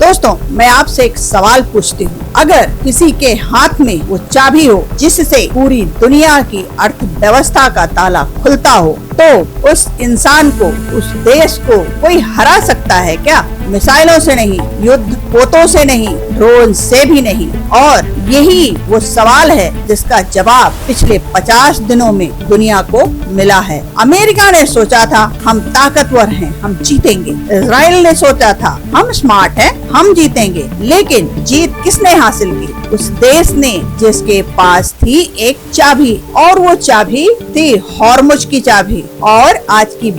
दोस्तों, मैं आपसे एक सवाल पूछती हूँ, अगर किसी के हाथ में वो चाबी हो जिससे पूरी दुनिया की अर्थव्यवस्था का ताला खुलता हो, तो उस इंसान को, उस देश को कोई हरा सकता है क्या? मिसाइलों से नहीं, युद्ध पोतों से नहीं, ड्रोन से भी नहीं। और यही वो सवाल है जिसका जवाब पिछले 50 दिनों में दुनिया को मिला है। अमेरिका ने सोचा था हम ताकतवर हैं, हम जीतेंगे। इजराइल ने सोचा था हम स्मार्ट हैं, हम जीतेंगे। लेकिन जीत किसने हासिल की? उस देश ने जिसके पास थी एक चाबी, और वो चाबी थी हॉर्मुज की चाबी। और आज की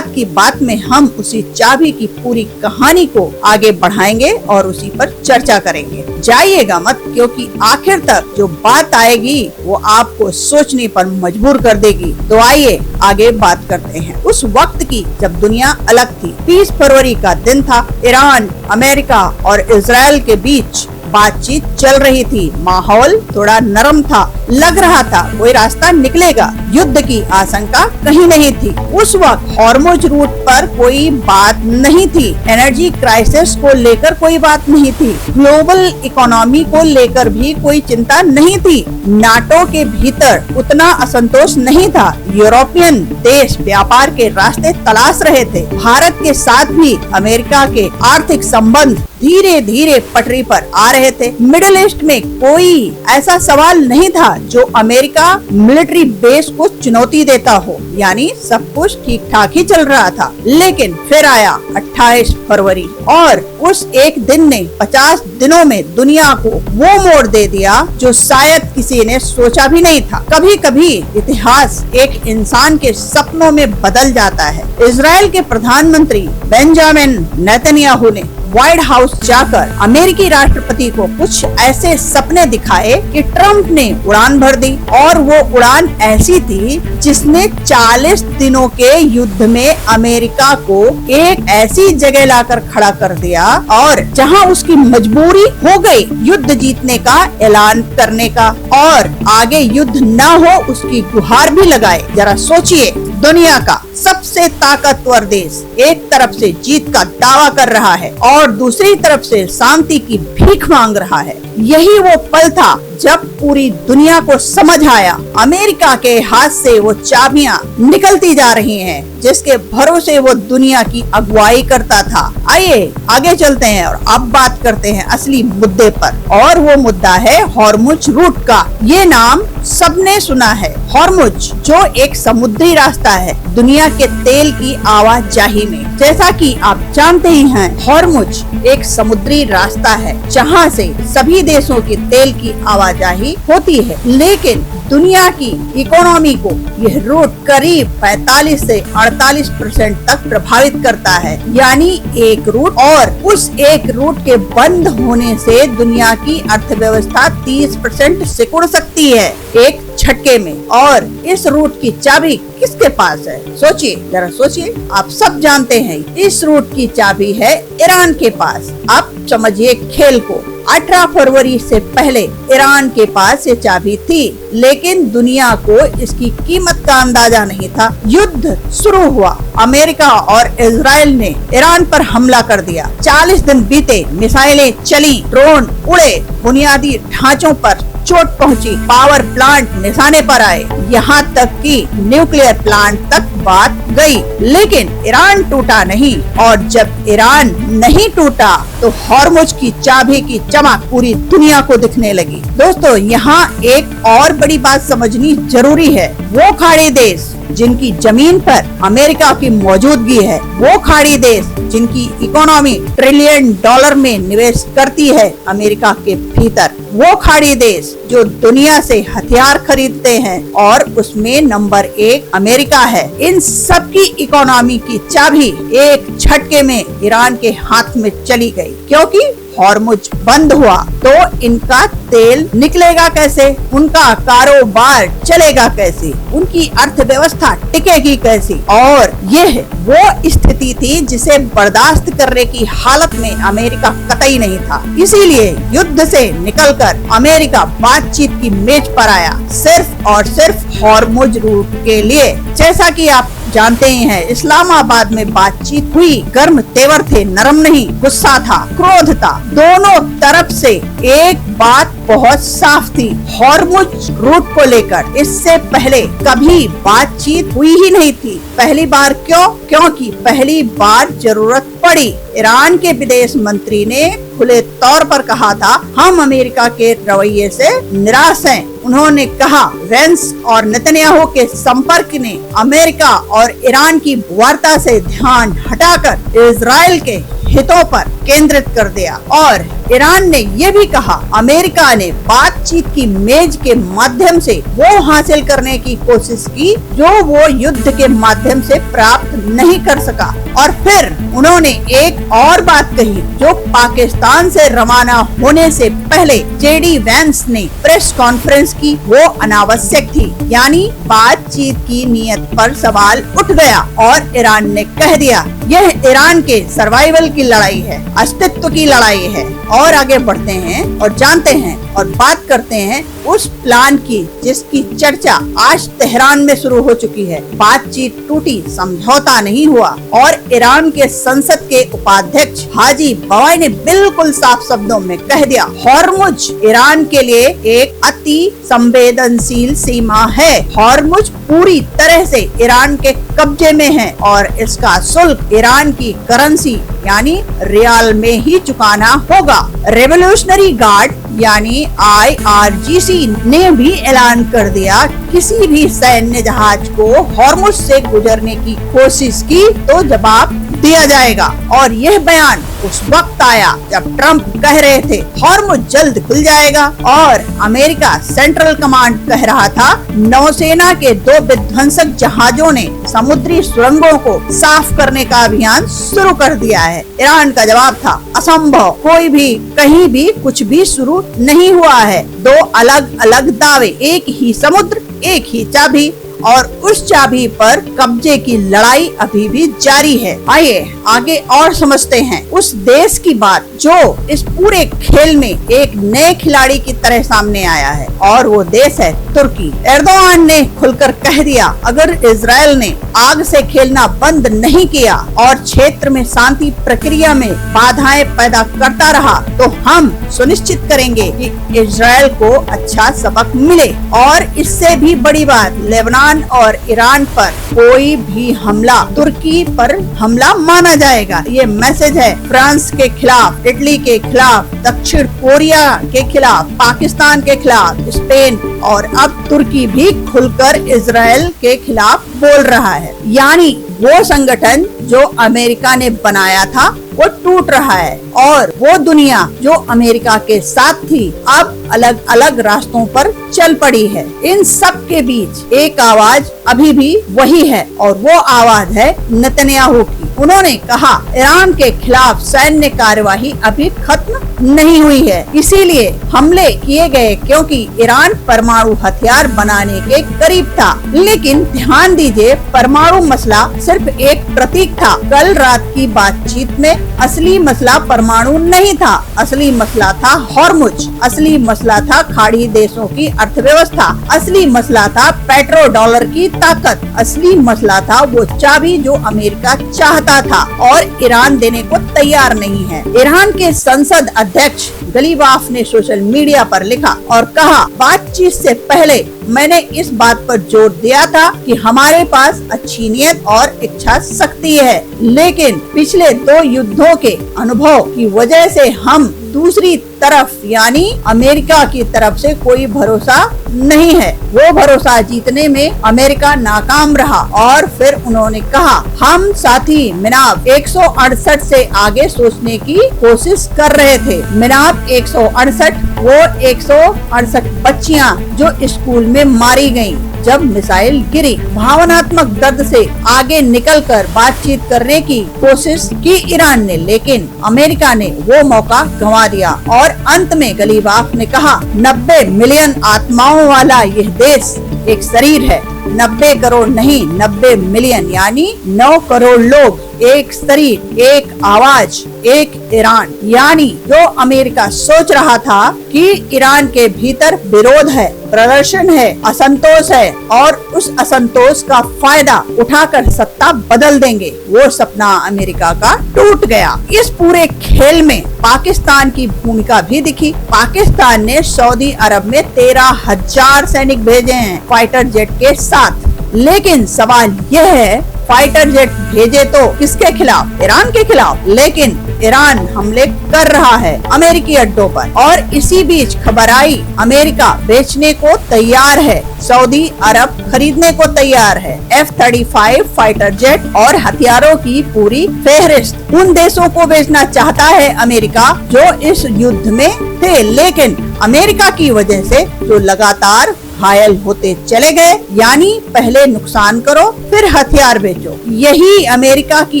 बात में हम उसी चाबी की पूरी कहानी को आगे बढ़ाएंगे और उसी पर चर्चा करेंगे। जाइएगा मत, क्योंकि आखिर तक जो बात आएगी वो आपको सोचने पर मजबूर कर देगी। तो आइए आगे बात करते हैं उस वक्त की जब दुनिया अलग थी। 30 फरवरी का दिन था। ईरान, अमेरिका और इजराइल के बीच बातचीत चल रही थी। माहौल थोड़ा नरम था, लग रहा था कोई रास्ता निकलेगा। युद्ध की आशंका कहीं नहीं थी। उस वक्त हॉर्मुज रूट पर कोई बात नहीं थी। एनर्जी क्राइसिस को लेकर कोई बात नहीं थी। ग्लोबल इकोनॉमी को लेकर भी कोई चिंता नहीं थी। नाटो के भीतर उतना असंतोष नहीं था। यूरोपियन देश व्यापार के रास्ते तलाश रहे थे। भारत के साथ भी अमेरिका के आर्थिक संबंध धीरे धीरे पटरी पर आ रहे थे। मिडिल ईस्ट में कोई ऐसा सवाल नहीं था जो अमेरिका मिलिट्री बेस को चुनौती देता हो, यानी सब कुछ ठीक ठाक ही चल रहा था। लेकिन फिर आया 28 फरवरी और उस एक दिन ने 50 दिनों में दुनिया को वो मोड़ दे दिया जो शायद किसी ने सोचा भी नहीं था। कभी कभी इतिहास एक इंसान के सपनों में बदल जाता है। इजराइल के प्रधानमंत्री बेंजामिन नेतन्याहू ने व्हाइट हाउस जाकर अमेरिकी राष्ट्रपति को कुछ ऐसे सपने दिखाए कि ट्रंप ने उड़ान भर दी। और वो उड़ान ऐसी थी जिसने 40 दिनों के युद्ध में अमेरिका को एक ऐसी जगह लाकर खड़ा कर दिया और जहां उसकी मजबूरी हो गई युद्ध जीतने का ऐलान करने का, और आगे युद्ध न हो उसकी गुहार भी लगाए। जरा सोचिए, दुनिया का सबसे ताकतवर देश एक तरफ से जीत का दावा कर रहा है और दूसरी तरफ से शांति की भीख मांग रहा है। यही वो पल था जब पूरी दुनिया को समझ आया अमेरिका के हाथ से वो चाबियां निकलती जा रही हैं जिसके भरोसे वो दुनिया की अगुवाई करता था। आइए आगे चलते हैं और अब बात करते हैं असली मुद्दे पर, और वो मुद्दा है हॉर्मुज रूट का। ये नाम सबने सुना है। हॉर्मुज जो एक समुद्री रास्ता है दुनिया के तेल की आवाजाही में। जैसा कि आप जानते ही हैं, हॉर्मुज एक समुद्री रास्ता है जहां से सभी देशों की तेल की आवाजाही होती है। लेकिन दुनिया की इकोनॉमी को यह रूट करीब 45 से 48% तक प्रभावित करता है, यानी एक रूट, और उस एक रूट के बंद होने से दुनिया की अर्थव्यवस्था 30% सिकुड़ सकती है एक झटके में। और इस रूट की चाबी किसके पास है? सोचिए, जरा सोचिए। आप सब जानते हैं इस रूट की चाबी है ईरान के पास। अब समझिए खेल को। 18 फरवरी से पहले ईरान के पास ये चाबी थी, लेकिन दुनिया को इसकी कीमत का अंदाजा नहीं था। युद्ध शुरू हुआ। अमेरिका और इजराइल ने ईरान पर हमला कर दिया। 40 दिन बीते, मिसाइलें चली, ड्रोन उड़े, बुनियादी ढांचों पर चोट पहुंची, पावर प्लांट निशाने पर आए, यहाँ तक कि न्यूक्लियर प्लांट तक बात गई। लेकिन ईरान टूटा नहीं, और जब ईरान नहीं टूटा तो हॉर्मुज की चाबी की चमक पूरी दुनिया को दिखने लगी। दोस्तों, यहाँ एक और बड़ी बात समझनी जरूरी है। वो खाड़ी देश जिनकी जमीन पर अमेरिका की मौजूदगी है, वो खाड़ी देश जिनकी इकोनॉमी ट्रिलियन डॉलर में निवेश करती है अमेरिका के भीतर, वो खाड़ी देश जो दुनिया से हथियार खरीदते हैं और उसमें नंबर 1 अमेरिका है, इन सब की इकोनॉमी की चाबी एक झटके में ईरान के हाथ में चली गई। क्योंकि हॉर्मुज बंद हुआ तो इनका तेल निकलेगा कैसे, उनका कारोबार चलेगा कैसे, उनकी अर्थव्यवस्था टिकेगी कैसी। और यह वो स्थिति थी जिसे बर्दाश्त करने की हालत में अमेरिका कतई नहीं था। इसीलिए युद्ध से निकलकर अमेरिका बातचीत की मेज पर आया, सिर्फ और सिर्फ हॉर्मुज रूट के लिए। जैसा कि आप जानते ही हैं। इस्लामाबाद में बातचीत हुई, गर्म तेवर थे, नरम नहीं। गुस्सा था, क्रोध था, दोनों तरफ से एक बात बहुत साफ थी, हॉर्मुज रूट को लेकर इससे पहले कभी बातचीत हुई ही नहीं थी। पहली बार क्यों? क्योंकि पहली बार जरूरत पड़ी। ईरान के विदेश मंत्री ने खुले तौर पर कहा था, हम अमेरिका के रवैये से निराश हैं। उन्होंने कहा, वेंस और नेतन्याहू के संपर्क ने अमेरिका और ईरान की वार्ता से ध्यान हटाकर इजराइल के हितों पर केंद्रित कर दिया। और ईरान ने ये भी कहा, अमेरिका ने बातचीत की मेज के माध्यम से वो हासिल करने की कोशिश की जो वो युद्ध के माध्यम से प्राप्त नहीं कर सका। और फिर उन्होंने एक और बात कही जो पाकिस्तान से रवाना होने से पहले जेडी वेंस ने प्रेस कॉन्फ्रेंस की, वो अनावश्यक थी। यानी बातचीत की नीयत पर सवाल उठ गया और ईरान ने कह दिया, यह ईरान के सर्वाइवल की लड़ाई है, अस्तित्व की लड़ाई है। और आगे बढ़ते हैं और जानते हैं और बात करते हैं उस प्लान की जिसकी चर्चा आज तेहरान में शुरू हो चुकी है। बातचीत टूटी, समझौता नहीं हुआ और ईरान के संसद के उपाध्यक्ष हाजी बवाई ने बिल्कुल साफ शब्दों में कह दिया, हॉर्मुज ईरान के लिए एक अति संवेदनशील सीमा है। हॉर्मुज पूरी तरह से ईरान के कब्जे में है और इसका शुल्क ईरान की करेंसी यानी रियाल में ही चुकाना होगा। रेवोल्यूशनरी गार्ड यानी IRGC ने भी ऐलान कर दिया, किसी भी सैन्य जहाज को हॉर्मुज से गुजरने की कोशिश की तो जवाब दिया जाएगा। और यह बयान उस वक्त आया जब ट्रंप कह रहे थे हॉर्मुज जल्द खुल जाएगा और अमेरिका सेंट्रल कमांड कह रहा था नौसेना के 2 विध्वंसक जहाजों ने समुद्री सुरंगों को साफ करने का अभियान शुरू कर दिया है। ईरान का जवाब था, असंभव, कोई भी कहीं भी कुछ भी शुरू नहीं हुआ है। 2 अलग अलग दावे, एक ही समुद्र, एक ही चाबी और उस चाबी पर कब्जे की लड़ाई अभी भी जारी है। आइए आगे और समझते हैं उस देश की बात जो इस पूरे खेल में एक नए खिलाड़ी की तरह सामने आया है और वो देश है तुर्की। एर्दोआन ने खुलकर कह दिया, अगर इजराइल ने आग से खेलना बंद नहीं किया और क्षेत्र में शांति प्रक्रिया में बाधाएं पैदा करता रहा तो हम सुनिश्चित करेंगे कि इजराइल को अच्छा सबक मिले। और इससे भी बड़ी बात, लेबनान और ईरान पर कोई भी हमला तुर्की पर हमला माना जाएगा। ये मैसेज है फ्रांस के खिलाफ, इटली के खिलाफ, दक्षिण कोरिया के खिलाफ, पाकिस्तान के खिलाफ, स्पेन और अब तुर्की भी खुलकर इजराइल के खिलाफ बोल रहा है। यानी वो संगठन जो अमेरिका ने बनाया था वो टूट रहा है और वो दुनिया जो अमेरिका के साथ थी अब अलग अलग रास्तों पर चल पड़ी है। इन सब के बीच एक आवाज अभी भी वही है और वो आवाज है नेतन्याहू की। उन्होंने कहा, ईरान के खिलाफ सैन्य कार्यवाही अभी खत्म नहीं हुई है, इसीलिए हमले किए गए क्योंकि ईरान परमाणु हथियार बनाने के करीब था। लेकिन ध्यान दीजिए, परमाणु मसला सिर्फ एक प्रतीक था। कल रात की बातचीत में असली मसला परमाणु नहीं था, असली मसला था हॉर्मुज, असली मसला था खाड़ी देशों की अर्थव्यवस्था, असली मसला था पेट्रो डॉलर की ताकत, असली मसला था वो चाबी जो अमेरिका चाहता था और ईरान देने को तैयार नहीं है। ईरान के संसद अध्यक्ष गलीबाफ ने सोशल मीडिया पर लिखा और कहा, बातचीत से पहले मैंने इस बात पर जोर दिया था कि हमारे पास अच्छी नीयत और इच्छा शक्ति है, लेकिन पिछले 2 युद्धों के अनुभव की वजह से हम दूसरी तरफ यानी अमेरिका की तरफ से कोई भरोसा नहीं है। वो भरोसा जीतने में अमेरिका नाकाम रहा। और फिर उन्होंने कहा, हम साथी मिनाब 168 से आगे सोचने की कोशिश कर रहे थे। मिनाब 168 वो 168 बच्चियां जो स्कूल में मारी गयी जब मिसाइल गिरी। भावनात्मक दर्द से आगे निकलकर बातचीत करने की कोशिश की ईरान ने, लेकिन अमेरिका ने वो मौका गंवा दिया। और अंत में गलीबाफ ने कहा, 90 मिलियन आत्माओं वाला यह देश एक शरीर है, 90 करोड़ नहीं 90 मिलियन यानी 9 करोड़ लोग एक शरीर, एक आवाज, एक ईरान। यानी जो अमेरिका सोच रहा था कि ईरान के भीतर विरोध है, प्रदर्शन है, असंतोष है और उस असंतोष का फायदा उठाकर सत्ता बदल देंगे, वो सपना अमेरिका का टूट गया। इस पूरे खेल में पाकिस्तान की भूमिका भी दिखी। पाकिस्तान ने सऊदी अरब में 13,000 सैनिक भेजे हैं फाइटर जेट के साथ। लेकिन सवाल यह है, फाइटर जेट भेजे तो किसके खिलाफ? ईरान के खिलाफ। लेकिन ईरान हमले कर रहा है अमेरिकी अड्डों पर और इसी बीच खबर आई अमेरिका बेचने को तैयार है, सऊदी अरब खरीदने को तैयार है F-35 फाइटर जेट और हथियारों की पूरी फेहरिस्त उन देशों को बेचना चाहता है अमेरिका जो इस युद्ध में थे, लेकिन अमेरिका की वजह से जो लगातार घायल होते चले गए। यानी पहले नुकसान करो फिर हथियार बेचो, यही अमेरिका की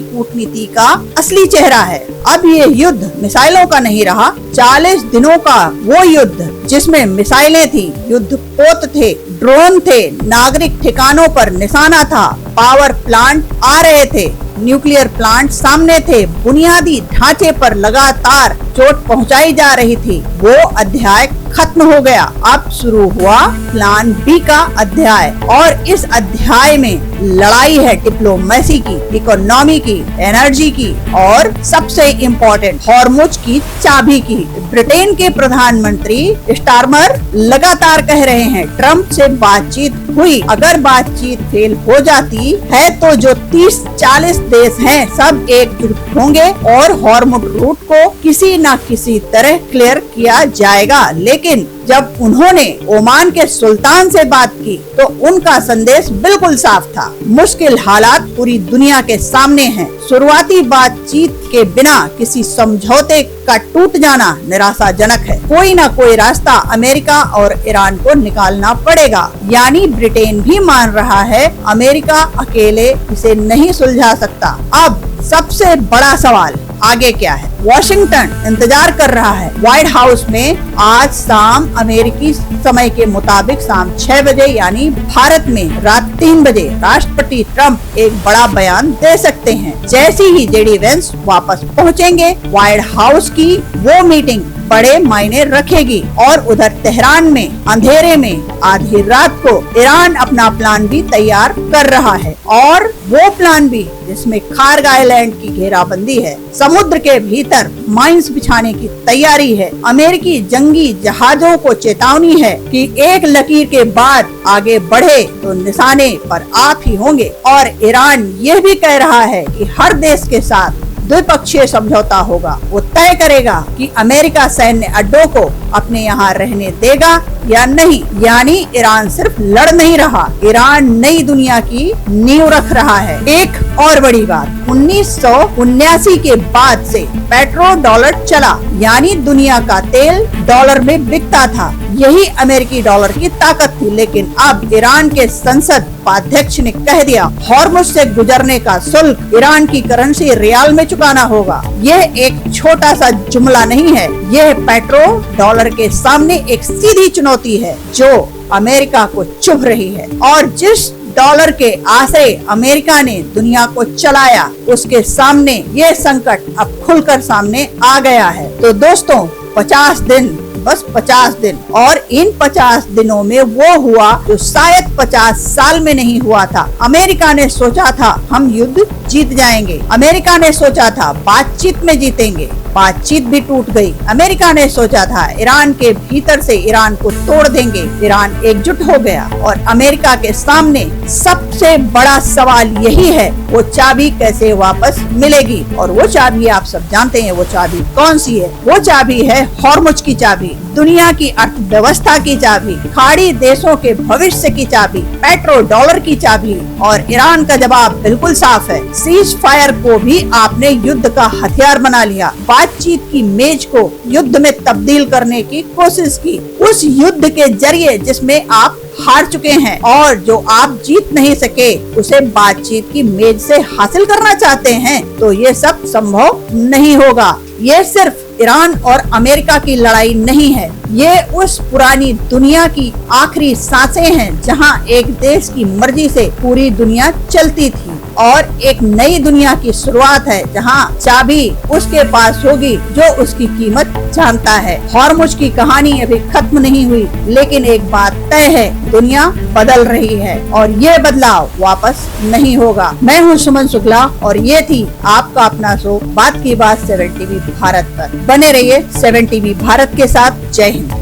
कूटनीति का असली चेहरा है। अब ये युद्ध मिसाइलों का नहीं रहा, 40 दिनों का वो युद्ध जिसमें मिसाइलें थी, युद्ध पोत थे, ड्रोन थे, नागरिक ठिकानों पर निशाना था, पावर प्लांट आ रहे थे, न्यूक्लियर प्लांट सामने थे, बुनियादी ढांचे पर लगातार चोट पहुंचाई जा रही थी। वो अध्याय खत्म हो गया। अब शुरू हुआ प्लान बी का अध्याय और इस अध्याय में लड़ाई है डिप्लोमेसी की, इकोनॉमी की, एनर्जी की और सबसे इम्पोर्टेंट हॉर्मुज की चाबी की। ब्रिटेन के प्रधानमंत्री स्टारमर लगातार कह रहे हैं ट्रंप से बातचीत हुई, अगर बातचीत फेल हो जाती है तो जो 30-40 देश हैं सब एकजुट होंगे और हॉर्मुज रूट को किसी न किसी तरह क्लियर किया जाएगा। लेकिन जब उन्होंने ओमान के सुल्तान से बात की तो उनका संदेश बिल्कुल साफ था, मुश्किल हालात पूरी दुनिया के सामने हैं। शुरुआती बातचीत के बिना किसी समझौते का टूट जाना निराशाजनक है। कोई ना कोई रास्ता अमेरिका और ईरान को निकालना पड़ेगा। यानी ब्रिटेन भी मान रहा है अमेरिका अकेले इसे नहीं सुलझा सकता। अब सबसे बड़ा सवाल आगे क्या है? वॉशिंगटन इंतजार कर रहा है। व्हाइट हाउस में आज शाम अमेरिकी समय के मुताबिक शाम 6 बजे यानी भारत में रात 3 बजे राष्ट्रपति ट्रंप एक बड़ा बयान दे सकते हैं। जैसे ही जेडी वेंस वापस पहुंचेंगे, व्हाइट हाउस की वो मीटिंग बड़े मायने रखेगी और उधर तेहरान में अंधेरे में आधी रात को ईरान अपना प्लान भी तैयार कर रहा है और वो प्लान भी जिसमें खार्ग आइलैंड की घेराबंदी है, समुद्र के भीतर माइंस बिछाने की तैयारी है। अमेरिकी जंगी जहाजों को चेतावनी है कि एक लकीर के बाद आगे बढ़े तो निशाने पर आप ही होंगे। और ईरान ये भी कह रहा है कि हर देश के साथ द्विपक्षीय समझौता होगा, वो तय करेगा कि अमेरिका सैन्य अड्डों को अपने यहाँ रहने देगा या नहीं। यानी ईरान सिर्फ लड़ नहीं रहा, ईरान नई दुनिया की नींव रख रहा है। एक और बड़ी बात, 1979 के बाद से पेट्रो डॉलर चला, यानी दुनिया का तेल डॉलर में बिकता था, यही अमेरिकी डॉलर की ताकत थी। लेकिन अब ईरान के संसद उपाध्यक्ष ने कह दिया हॉर्मुज से गुजरने का शुल्क ईरान की करेंसी रियाल में चुकाना होगा। यह एक छोटा सा जुमला नहीं है, यह पेट्रो डॉलर के सामने एक सीधी चुनौती है जो अमेरिका को चुभ रही है। और जिस डॉलर के आश्रय अमेरिका ने दुनिया को चलाया, उसके सामने ये संकट अब खुलकर सामने आ गया है। तो दोस्तों 50 दिन, बस 50 दिन, और इन 50 दिनों में वो हुआ जो शायद 50 साल में नहीं हुआ था। अमेरिका ने सोचा था हम युद्ध जीत जाएंगे, अमेरिका ने सोचा था बातचीत में जीतेंगे, बातचीत भी टूट गई। अमेरिका ने सोचा था ईरान के भीतर से ईरान को तोड़ देंगे, ईरान एकजुट हो गया। और अमेरिका के सामने सबसे बड़ा सवाल यही है, वो चाबी कैसे वापस मिलेगी। और वो चाबी आप सब जानते हैं, वो चाबी कौन सी है? वो चाबी है हॉर्मुज की चाबी, दुनिया की अर्थव्यवस्था की चाबी, खाड़ी देशों के भविष्य की चाबी, पेट्रो डॉलर की चाबी। और ईरान का जवाब बिल्कुल साफ है, सीज फायर को भी आपने युद्ध का हथियार बना लिया, बातचीत की मेज को युद्ध में तब्दील करने की कोशिश की, उस युद्ध के जरिए जिसमें आप हार चुके हैं और जो आप जीत नहीं सके उसे बातचीत की मेज से हासिल करना चाहते हैं, तो ये सब संभव नहीं होगा। ये सिर्फ ईरान और अमेरिका की लड़ाई नहीं है, ये उस पुरानी दुनिया की आखिरी सांसें हैं जहां एक देश की मर्जी से पूरी दुनिया चलती थी और एक नई दुनिया की शुरुआत है, जहां चाबी उसके पास होगी जो उसकी कीमत जानता है। हॉर्मुज की कहानी अभी खत्म नहीं हुई, लेकिन एक बात तय है, दुनिया बदल रही है और ये बदलाव वापस नहीं होगा। मैं हूँ सुमन शुक्ला और ये थी आपका अपना शो बात की बात 7 टीवी भारत पर। बने रहिए 7 टीवी भारत के साथ। जय हिंद।